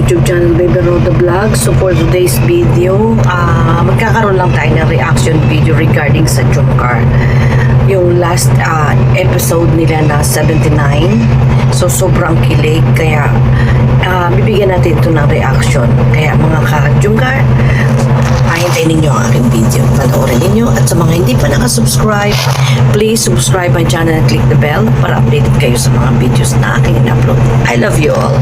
YouTube channel Baby Roda Vlog. So for today's video, magkakaroon lang tayo ng reaction video regarding sa Jungkook. Yung last episode nila na 79. So sobrang kilig. Kaya bibigyan natin ito ng reaction. Kaya mga ka-Jungkook, hintayin ninyo ang aking video. Panoorin ninyo. At sa mga hindi pa nakasubscribe, please subscribe my channel and click the bell para updated kayo sa mga videos na aking in-upload. I love you all.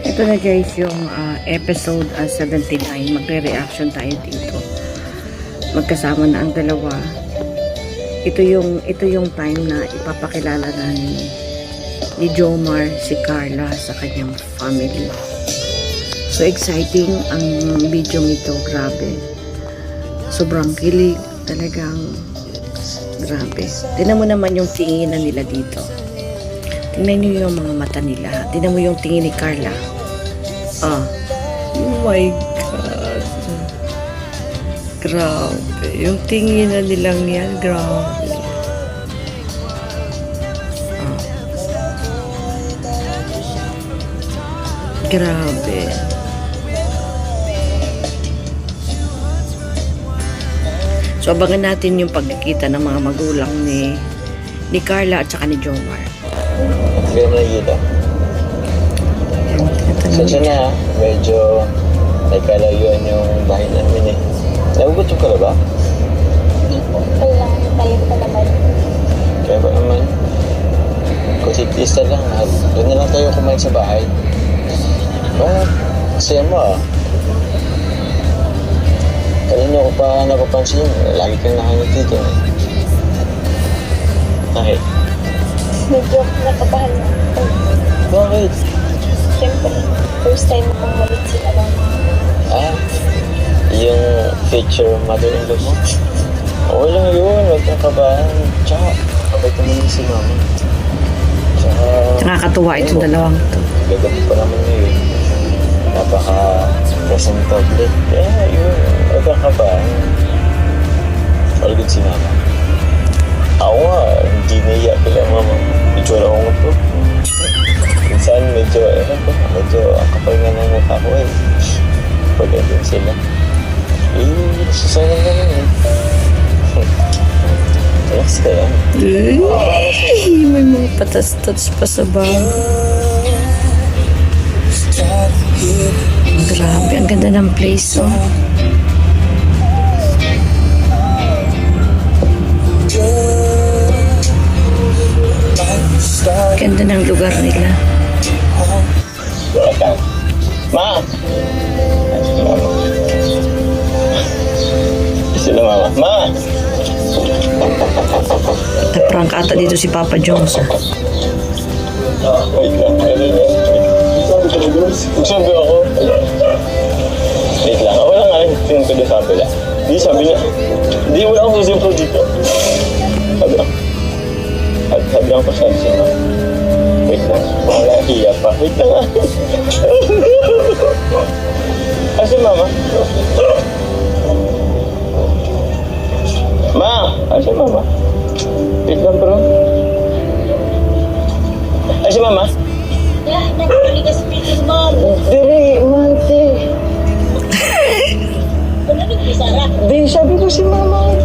Ito na guys yung episode 79. Magre-reaction tayo dito. Magkasama na ang dalawa. Ito yung time na ipapakilala na ni Jomar si Carla sa kanyang family. So exciting ang video nito, grabe. Sobrang kilig, talagang grabe. Tingnan mo naman yung tinginan nila dito. Tingnan niyo yung mga mata nila. Tingnan mo yung tingin ni Carla. Oh my God. Grabe. Yung tinginan nilang yan, grabe. Grabe. So abangan natin yung pagkikita ng mga magulang ni Carla at saka ni Jomar. Hindi mo nakikita. Sensya na ha, medyo nagkalayuan yung bahay namin eh. Nagugutom ka na ba? Hindi po, kailangan tayo pa naman. Kaya ba naman? Kusik-tista lang at doon na lang tayo kumain sa bahay. Bakit? Saya mo ah. Kanina ko pa napapansin, lagi kang nakangiti dyan eh. Bakit? Medyo nakabahan na ako. Bakit? Siyempre, first time akong malit sila lang. Ah, yung future mother-in-law mo? Okay lang yun, huwag kang kabahan. Tsaka, kabait naman si mama. Tsaka... Nakakatuwa itong dalawang to. Gagabi pa naman ngayon. Napaka-presentable. Kaya yun, huwag kang kabahan. All good si mama. Ako nga, hindi naiyak kila mama. Medyo lang ako po. Minsan medyo, medyo ang kapal nga ng mukha ko eh. Pag andun sila. Susayang naman eh. Relax ka yan. May mga patas-tats pa sa bag. Grabe, ang ganda ng place, oh. Ganda ng lugar nila. Ma! Sila mama. Ma! Naprank ata dito si Papa Jones, ah. Wait lang. Magsabi ako. Wait lang. Ako lang nga. Tingin ko doon sa kabila. Hindi sabi niya. Hindi wala akong susimpo dito. Sabi lang. Sabi lang ko sabi siya. Wait lang. Wala hiya pa. Wait lang nga. Kasi mama. Ma! Kasi mama. Wait lang bro. Kasi mama. Yeah, nagpuli ka speaking, mom. Diri, mante. Kung nag-ibisara. Di, sabi ko si mama.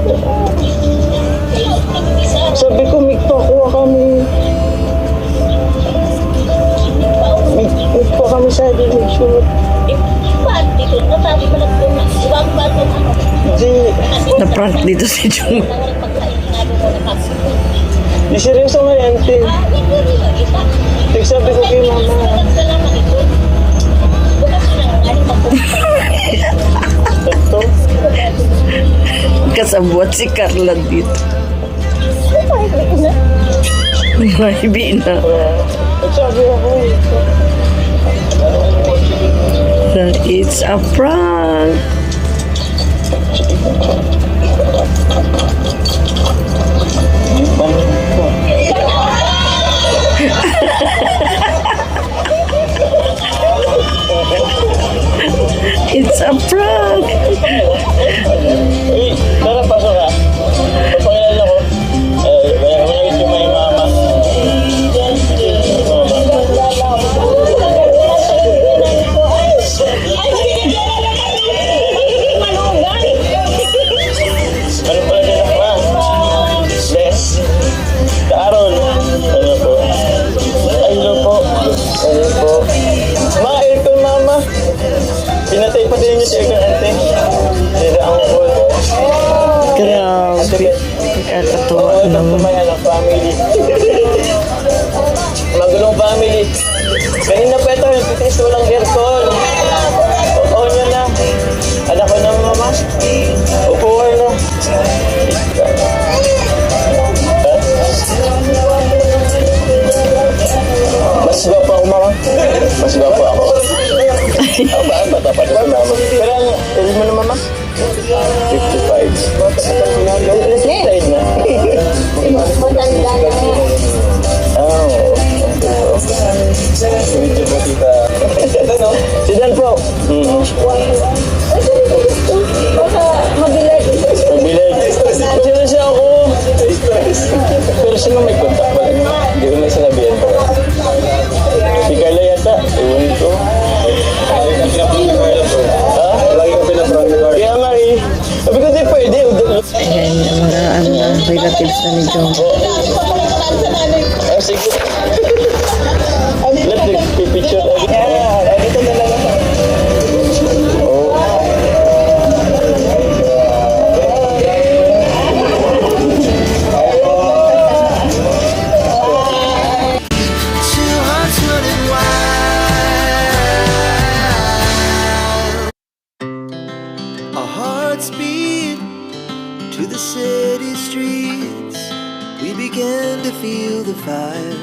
Kailangan ko nag-ibisara. Sabi ko, magpakuha kami. Magpa kami sa direction. Ba't dito? Natabi mo lang kung ibang ba't mo ano? Di, Naprank dito si Jomar. Kailangan pagkain namin mo na kapsi. di seryoso nga yan, te. Isa. Sabi ko kay mama. Salamat ito. Bukas na lang, ano magpupunta. Ito. Kasabwat si Carla dito. May na. Sabi ako. It's a prank. It's a prank. Uy, tara, pasok ka. Papakilala ko. Wala ka malapit yung may mama. Mama. Ano po? Mga aircon, mama. Pinatay pa din yung aircon, ate. Dito ang call. Grabe. Nakakatuwa Oo, ito naman. may anak family. Magulong family. Kanina pa ito, nagtitis walang aircon. Oo nyo na. Anak ko na, mama. Upuan na. Mas ba pa ako, mama? Mas ba pa ako? Tapat ba, mama? Pero ang age mo na, mama? 55. Slide na. Matanda na. Oh, medyo po tita. Sidan po. Baka mabilag. Mabilag. Sino siya ako? Pero sino may contact ba? Hindi ko may sinabihan ko. Si Carla yata. Ewan ko. Ha? Lagi ko pinaprank ni Carla. Kaya nga eh. Sabi ko di pwede. Ayan, yung mga relatives na ni John. Ah, sige. Let me picture. Yeah, dito na lang ako. Oh. Two hearts running wild. Our hearts beat to the city streets. We began to feel the fire.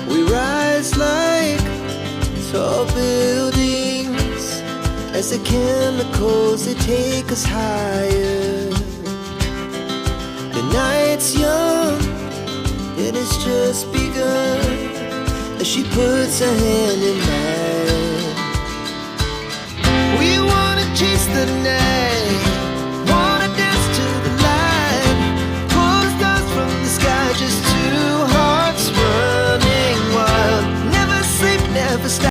We rise like tall buildings as the chemicals they take us higher. The night's young, and it's just begun as she puts her hand in mine. We wanna chase the night.